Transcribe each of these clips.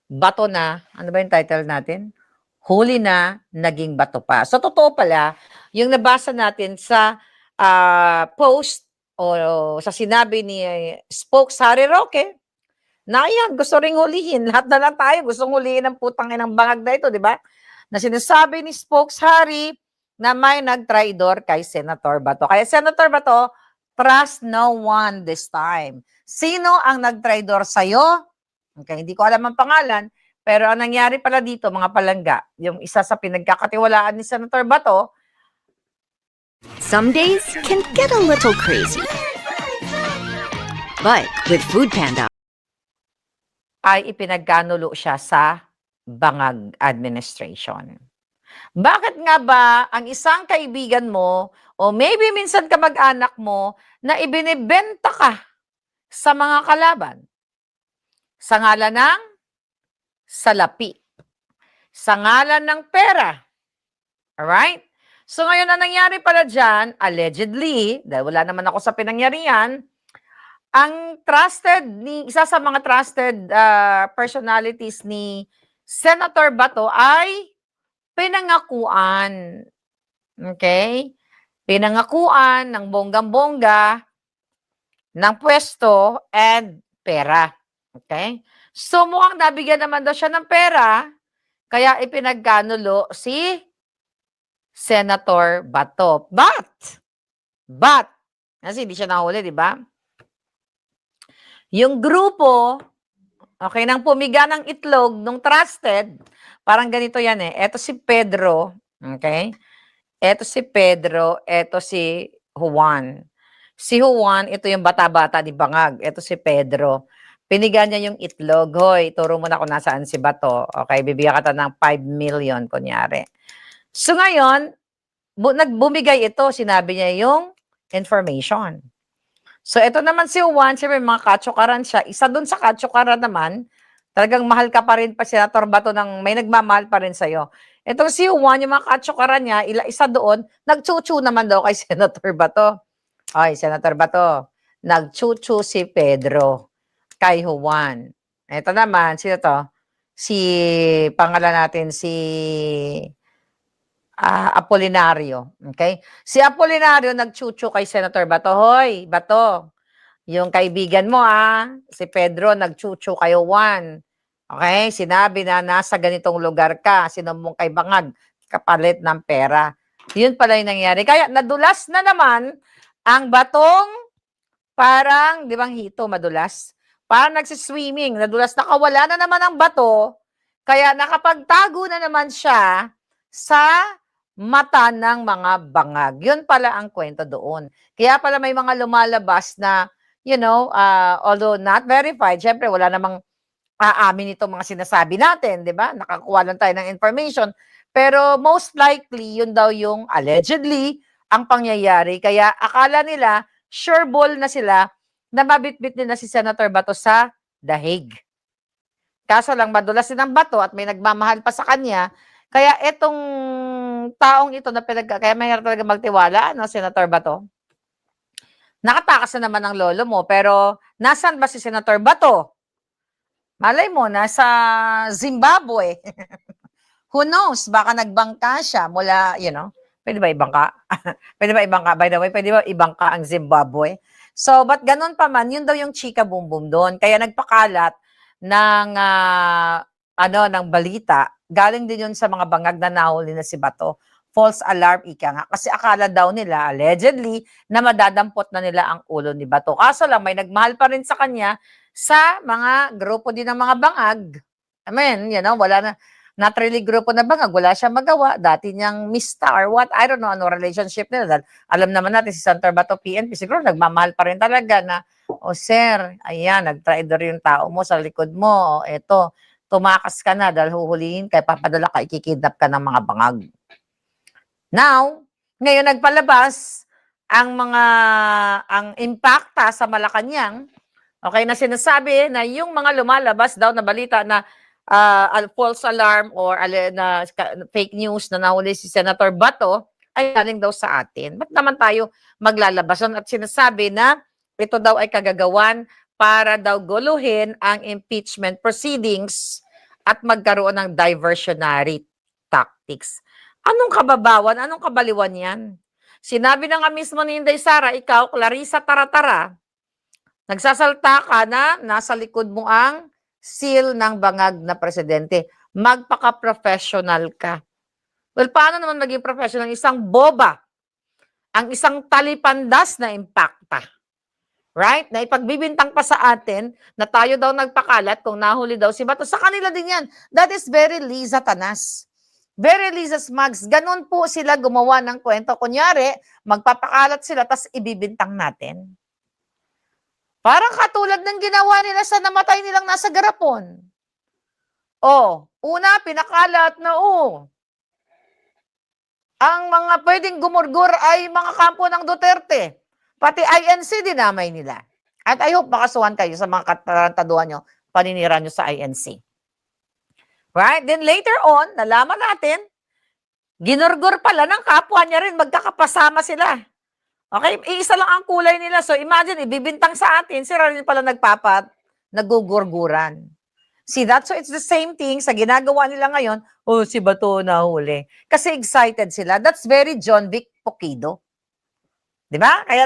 bato na, ano ba yung title natin? Huli na, naging bato pa. So, totoo pala, yung nabasa natin sa post o sa sinabi ni Spokes Harry Roque, na yan, gusto ring hulihin. Lahat na lang tayo, gustong hulihin ng putang inang bangag na ito, di ba? Na sinasabi ni Spokes Harry na may nagtraidor kay Senator Bato. Kaya Senator Bato, trust no one this time. Sino ang nagtraidor sa'yo? Okay, hindi ko alam ang pangalan, pero ang nangyari pala dito, mga palangga, yung isa sa pinagkakatiwalaan ni Senator Bato, Some days can get a little crazy. But with Food Panda, ay ipinagkanulo siya sa Bangag Administration. Bakit nga ba ang isang kaibigan mo o maybe minsan kamag-anak mo na ibinibenta ka sa mga kalaban? Sa ngalan ng salapi. Sa ngalan ng pera. Alright? So ngayon, ang nangyari pala dyan, allegedly, dahil wala naman ako sa pinangyarihan, ang isa sa mga trusted personalities ni Senator Bato ay pinangakuan. Okay? Pinangakuan ng bonggang-bongga ng pwesto and pera. Okay? So mukhang nabigyan naman daw siya ng pera, kaya ipinagkanulo si Senator Bato. But, kasi hindi siya nahuli, di ba? Yung grupo, okay, nang pumiga ng itlog nung trusted, parang ganito yan eh. Ito si Pedro, okay? Ito si Pedro, ito si Juan. Si Juan, ito yung bata-bata ni Bangag. Ito si Pedro. Pinigan niya yung itlog. Hoy, turo mo na kung nasaan si Bato. Okay, bibigyan ka ng 5 million, kunyari. So ngayon, nagbumigay ito, sinabi niya yung information. So, ito naman si Juan, siyempre mga katsukaran siya. Isa dun sa katsukaran naman, talagang mahal ka pa rin pa, Senator Bato, ng may nagmamahal pa rin sa'yo. Itong si Juan, yung mga katsukaran niya, isa doon, nagchuchu naman daw kay Senator Bato. Ay, Senator Bato, nagchuchu si Pedro kay Juan. Ito naman, sino to? Pangalan natin, si Apolinario. Okay? Si Apolinario nagchuchu kay Senator Bato. Hoy, Bato, yung kaibigan mo si Pedro nagchuchu kay Juan. Okay? Sinabi na nasa ganitong lugar ka, sinumbong kay Bangag, kapalit ng pera. Yun pala yung nangyari. Kaya nadulas na naman ang batong parang, di bang hito, madulas? Parang nagsiswimming, nadulas, nakawala na naman ang bato, kaya nakapagtago na naman siya sa mata ng mga bangag. Yun pala ang kwento doon. Kaya pala may mga lumalabas na, although not verified, syempre wala namang aamin itong mga sinasabi natin, di ba? Nakakuha lang tayo ng information. Pero most likely, yun daw yung allegedly ang pangyayari. Kaya akala nila, sure ball na sila na mabitbit nila si Senator Bato sa dahig. Kaso lang, madulas din ang bato at may nagmamahal pa sa kanya. Kaya etong taong ito na kaya mahirap talaga magtiwala, Senator Bato? Nakatakas na naman ang lolo mo, pero nasan ba si Senator Bato? Malay mo, nasa Zimbabwe. Who knows? Baka nagbangka siya mula, pwede ba ibangka? Pwede ba ibangka? By the way, pwede ba ibangka ang Zimbabwe? So, but ganun pa man, yun daw yung chika boom boom doon. Kaya nagpakalat ng, ng balita. Galing din yun sa mga bangag na nahuli na si Bato. False alarm, ika nga. Kasi akala daw nila, allegedly, na madadampot na nila ang ulo ni Bato. Kaso lang, may nagmahal pa rin sa kanya sa mga grupo din ng mga bangag. I mean, wala na, not really grupo na bangag, wala siya magawa, dati niyang mista or what, I don't know, ano relationship nila. Dahil alam naman natin si Senator Bato PNP, siguro nagmamahal pa rin talaga na, sir, ayan, nag-traidor yung tao mo sa likod mo, eto, tumakas ka na dahil huhulihin kay papadala ka, ikikidnap ka ng mga bangag. Now, ngayon nagpalabas ang impacta sa Malacanang, okay, na sinasabi na yung mga lumalabas daw na balita na false alarm or na fake news na nahuli si Senator Bato ay galing daw sa atin. Ba't naman tayo maglalabasan at sinasabi na ito daw ay kagagawan para daw guluhin ang impeachment proceedings at magkaroon ng diversionary tactics. Anong kababawan, anong kabaliwan yan? Sinabi na nga mismo ni Inday Sara, ikaw, Clarissa Taratara, nagsasalta ka na nasa likod mo ang seal ng bangag na presidente. Magpaka-professional ka. Well, paano naman maging professional? Isang boba, ang isang talipandas na impacta. Right? Na ipagbibintang pa sa atin na tayo daw nagpakalat kung nahuli daw si Bato. Sa kanila din yan. That is very Liza Tanas. Very Liza Smugs. Ganun po sila gumawa ng kwento. Kunyari, magpapakalat sila tas ibibintang natin. Parang katulad ng ginawa nila sa namatay nilang nasa garapon. Una, pinakalat na ang mga pwedeng gumurgur ay mga kampo ng Duterte. Pati INC dinamay nila. At I hope makasuhan kayo sa mga katarantaduhan nyo, paninira nyo sa INC. Right? Then later on, nalaman natin, ginurgur pala ng kapwa niya rin, magkakapasama sila. Okay? Iisa lang ang kulay nila. So imagine, ibibintang sa atin, sila rin pala nagugurguran. See that? So it's the same thing sa ginagawa nila ngayon, si Bato nahuli. Kasi excited sila. That's very John Vic Pukido. Di ba? Kaya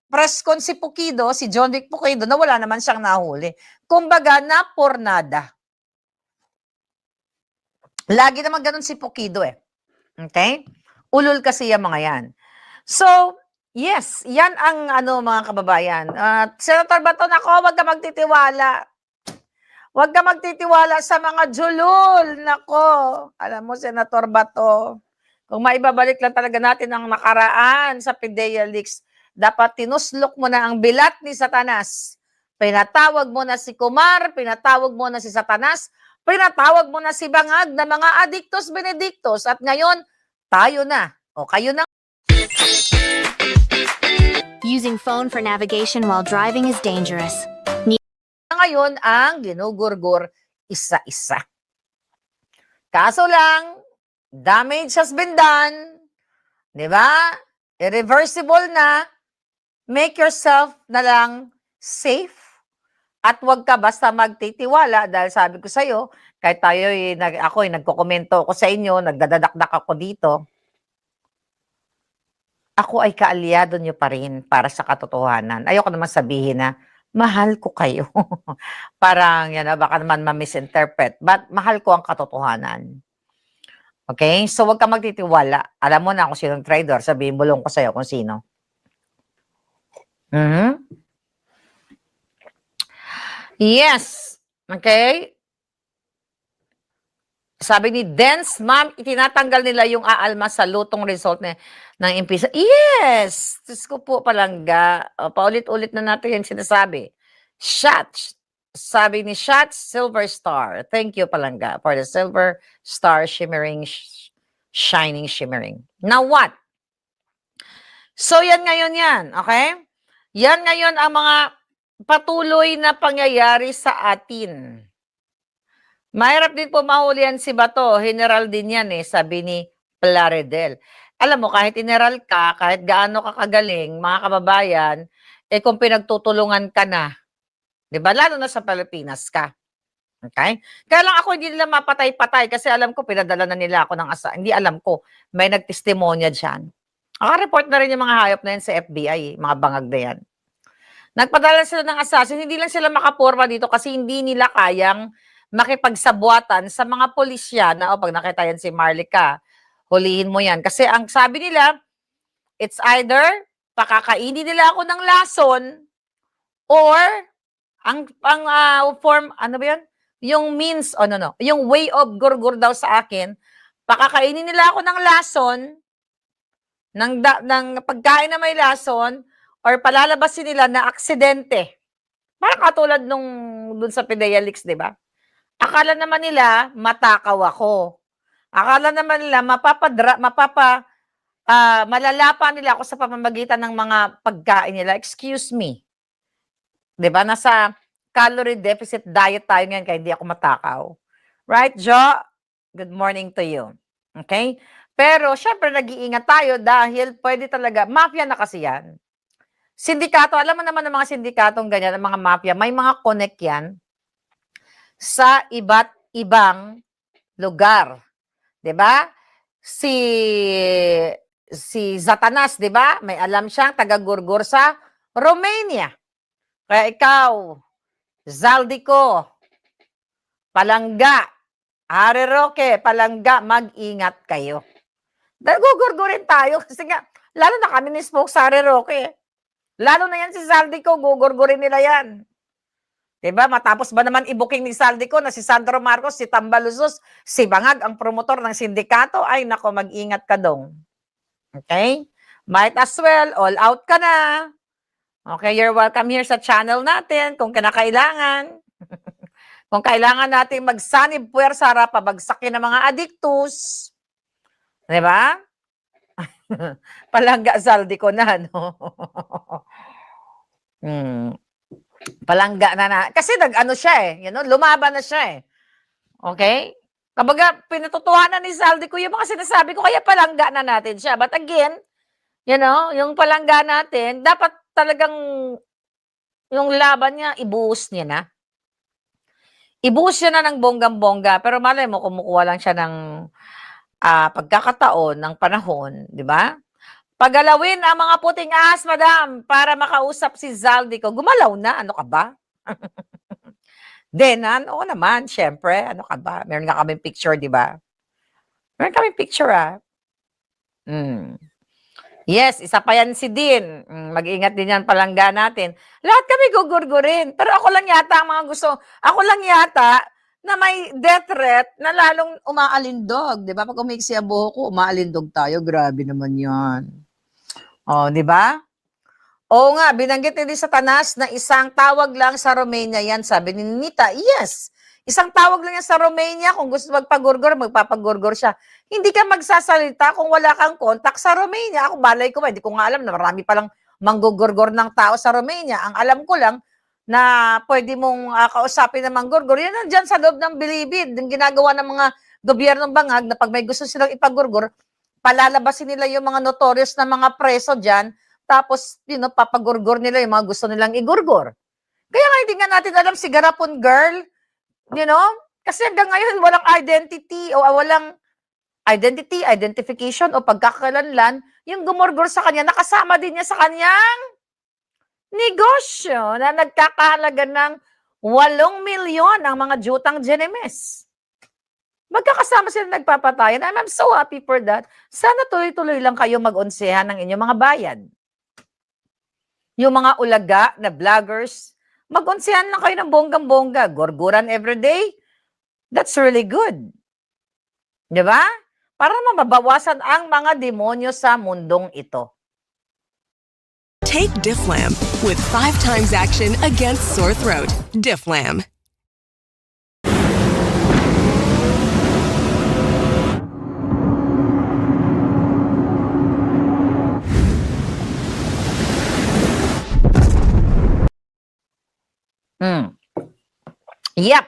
press con si Pukido, si John Vic Pukido, na wala naman siyang nahuli. Kumbaga, napornada. Lagi naman ganun si Pukido eh. Okay? Ulol kasi yung mga yan. So, yes, yan ang mga kababayan. Senator Bato, nako, wag ka magtitiwala. Huwag ka magtitiwala sa mga julul. Nako, alam mo, Senator Bato, kung maibabalik lang talaga natin ang nakaraan sa PIDEA leaks, dapat tinuslok mo na ang bilat ni Satanas. Pinatawag mo na si Kumar, pinatawag mo na si Satanas, pinatawag mo na si Bangag na mga adictos benedictos. At ngayon, tayo na. O kayo na. Using phone for navigation while driving is dangerous. Ngayon ang ginugurgur isa-isa. Kaso lang, damage has been done. Di ba? Irreversible na. Make yourself na lang safe. At huwag ka basta magtitiwala dahil sabi ko sa'yo, kahit nagkokomento ako sa inyo, nagdadakdak ako dito, ako ay kaalyado nyo pa rin para sa katotohanan. Ayoko naman sabihin na, mahal ko kayo. Parang, baka naman ma-misinterpret. But mahal ko ang katotohanan. Okay? So, huwag ka magtitiwala. Alam mo na kung sinong trader. Sabihin, bulong ko sa'yo kung sino. Yes. Okay? Sabi ni Dance, ma'am, itinatanggal nila yung aalma sa lutong result ng impisa. Yes! Diyos ko po, palangga. Paulit-ulit na natin yung sinasabi. Shots. Sabi ni Shots, Silver Star. Thank you, palangga, for the Silver Star shimmering, shining, shimmering. Now what? So, yan ngayon yan. Okay? Yan ngayon ang mga patuloy na pangyayari sa atin. Mahirap din po mahuli yan si Bato. General din yan sabi ni Plaridel. Alam mo, kahit general ka, kahit gaano ka kagaling, mga kababayan, kung pinagtutulungan ka na, di ba? Lalo na sa Pilipinas ka. Okay? Kaya lang ako hindi nila mapatay-patay kasi alam ko, pinadala na nila ako ng asa. Hindi alam ko, may nagtestimonya dyan. Naka-report na rin yung mga hayop na yan sa FBI, mga bangag na yan. Nagpadala sila ng assassin, hindi lang sila makapurma dito kasi hindi nila kayang makipagsabuatan sa mga pulisya na pag nakita yan si Marlica, hulihin mo yan. Kasi ang sabi nila, it's either pakakainin nila ako ng lason or ang form, ano ba yan? Yung means, yung way of gurgur daw sa akin, pakakainin nila ako ng lason, ng pagkain na may lason, or palalabasin nila na aksidente. Parang katulad dun sa PIDEA leaks, di ba? Akala naman nila, matakaw ako. Akala naman nila, malalapa nila ako sa pamamagitan ng mga pagkain nila. Excuse me. Diba? Nasa calorie deficit diet tayo ngayon, kaya hindi ako matakaw. Right, Jo? Good morning to you. Okay? Pero, syempre, nag-iingat tayo dahil pwede talaga, mafia na kasi yan. Sindikato, alam mo naman ng mga sindikatong ganyan, ng mga mafia, may mga connect yan sa iba't ibang lugar. 'Di ba? Si Satanas, 'di ba? May alam siyang taga-gurgur sa Romania. Kaya ikaw, Zaldico, Palangga, Are Roque, Palangga, mag-ingat kayo. Dahil gugurgurin tayo kasi nga, lalo na kami ni Smoke sa Are Roque. Lalo na yan si Zaldico, gugurgurin nila yan. Diba? Matapos ba naman i-booking ni Zaldico na si Sandro Marcos, si Tambalusos, si Bangag, ang promotor ng sindikato, ay nako, mag-ingat ka dong. Okay? Might as well, all out ka na. Okay, you're welcome here sa channel natin kung kinakailangan. Kung kailangan natin magsanib puwersa para pabagsakin ng mga adiktus. Di ba? Palangga Zaldico na, no? Palangga na. Kasi nag-ano siya eh. You know, lumaban na siya eh. Okay? Kabaga, pinatutuhanan ni Zaldico yung mga sinasabi ko, kaya palangga na natin siya. But again, you know, yung palangga natin, dapat talagang yung laban niya, ibuhos niya na. Ibuhos niya na ng bonggang-bongga. Pero malay mo, kumukuha lang siya ng pagkakataon, ng panahon, di ba? Pagalawin ang mga puting ahas, madam, para makausap si Zaldico. Gumalaw na, ano ka ba? Denan, oo naman, syempre, ano ka ba? Meron nga kaming picture, di ba? Meron kaming picture, Yes, isa pa yan si Dean. Mag-ingat din yan palangga natin. Lahat kami gugurgurin. Pero ako lang yata ang mga gusto. Ako lang yata na may death threat na lalong umaalindog. Di ba? Pag umiksi ang buhok ko, umaalindog tayo. Grabe naman yan. O, di ba? Oo nga, binanggit ni Satanas na isang tawag lang sa Romania yan. Sabi ni Nita, yes. Isang tawag lang yan sa Romania. Kung gusto magpagurgur, magpapagurgur siya. Hindi ka magsasalita kung wala kang contact sa Romania. Ako, balay ko ba? Hindi ko nga alam na marami palang manggugurgur ng tao sa Romania. Ang alam ko lang na pwede mong kausapin na manggurgur. Yan nandyan sa loob ng bilibid. Yung ginagawa ng mga gobyernong bangag na pag may gusto silang ipagurgur, palalabasin nila yung mga notorious na mga preso dyan. Tapos, you know, papagurgur nila yung mga gusto nilang igurgur. Kaya nga hindi nga natin alam si Garapon Girl, you know? Kasi hanggang ngayon walang identity o walang identification o pagkakalanlan, yung gumurgur sa kanya, nakasama din niya sa kanyang negosyo na nagkakahalaga ng 8 milyon ang mga jutang Genemes. Magkakasama sila nagpapatayan. I'm so happy for that. Sana tuloy-tuloy lang kayo mag-onsehan ng inyong mga bayan. Yung mga ulaga na vloggers, mag-onsehan lang kayo ng bonggang-bongga. Gurguran everyday. That's really good. Di ba? Para mababawasan ang mga demonyo sa mundong ito. Take Difflam with 5 times action against sore throat. Difflam. Yep.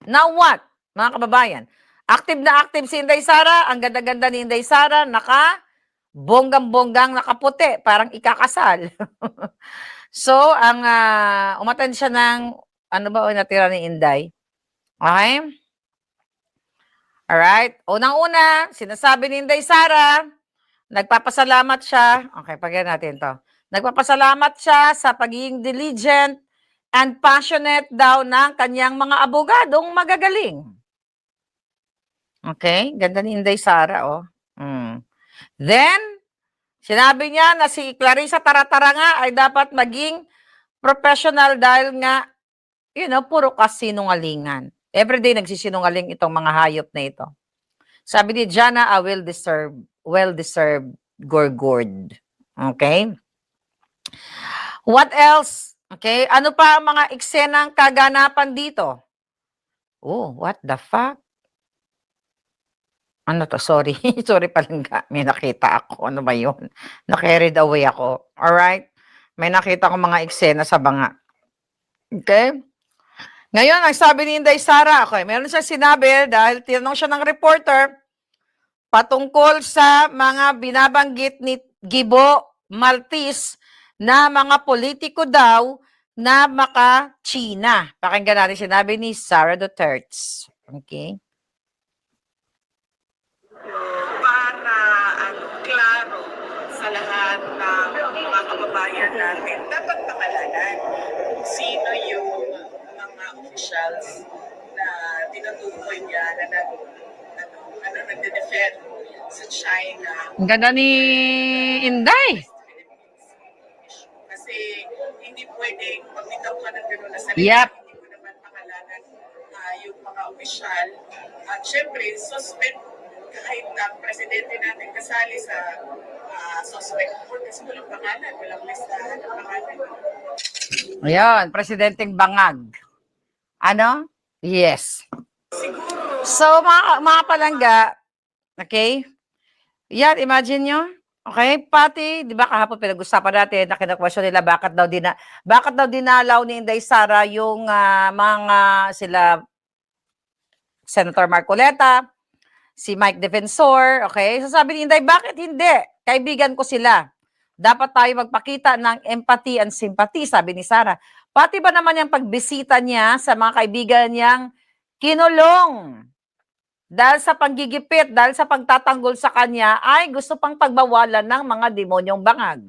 Now what, mga kababayan? Active na active si Inday Sara. Ang ganda-ganda ni Inday Sara. Bonggang-bonggang nakaputi. Parang ikakasal. So, ang umatan siya ng, ano ba o natira ni Inday? Okay? Alright. Unang-una, sinasabi ni Inday Sara, nagpapasalamat siya. Okay, pagyan natin to. Nagpapasalamat siya sa pagiging diligent and passionate daw ng kanyang mga abogadong magagaling. Okay? Ganda ni Inday Sara, oh. Then, sinabi niya na si Clarissa Taratara nga ay dapat maging professional dahil nga, you know, puro kasinungalingan. Everyday nagsisinungaling itong mga hayop na ito. Sabi ni Jana, I will well-deserved gurgurd. Okay? What else? Okay? Ano pa ang mga eksenang kaganapan dito? Oh, what the fuck? Ano to? Sorry. Sorry palangga. May nakita ako. Ano ba yun? Na-carried away ako. Alright? May nakita ko mga eksena sa banga. Okay? Ngayon, ang sabi ni Inday Sara, okay, meron siyang sinabi dahil tinanong siya ng reporter patungkol sa mga binabanggit ni Gibo Maltese na mga politiko daw na maka-China. Pakinggan natin sinabi ni Sara Duterte. Okay? Para klaro sa lahat ng mga kababayan natin, dapat pangalanan kung sino yung mga officials na tinutukoy niya na nagde-defend sa China. Ang ganda ni Inday. Kasi hindi pwedeng magbitaw ka ng gano'n na salita. Yep. Hindi mo naman pangalanan yung mga opisyal. At syempre, suspect kahit ang presidente natin kasali sa suspect report kasi walang pangalan, walang listahan ng pangalan. Ayan, Presidenteng Bangag. Ano? Yes. Siguro, So, mga palangga, okay? Yan, imagine nyo. Okay? Pati, di ba kahapon pinag-usapan natin na kinakwestiyon nila bakit daw dinalaw ni Inday Sara yung mga sila Senator Marcoleta, si Mike Defensor, okay? So sabi ni Inday, bakit hindi? Kaibigan ko sila. Dapat tayo magpakita ng empathy and sympathy, sabi ni Sara. Pati ba naman yung pagbisita niya sa mga kaibigan niyang kinulong? Dahil sa panggigipit, dahil sa pagtatanggol sa kanya, ay gusto pang pagbawalan ng mga demonyong bangag.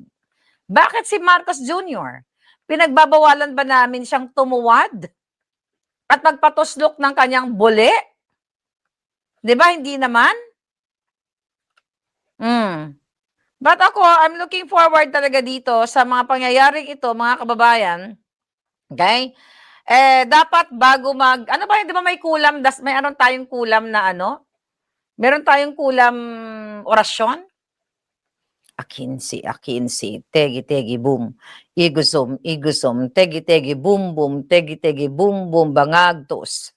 Bakit si Marcos Jr.? Pinagbabawalan ba namin siyang tumuwad? At magpatuslok ng kanyang buli? Di ba? Hindi naman? But ako, I'm looking forward talaga dito sa mga pangyayaring ito, mga kababayan. Okay? Dapat bago ano ba, di ba may kulam, mayroon tayong kulam na ano? Meron tayong kulam orasyon? Akinsi, tegi, boom. Igusum, tegi, boom, tegi, boom, bangagtos.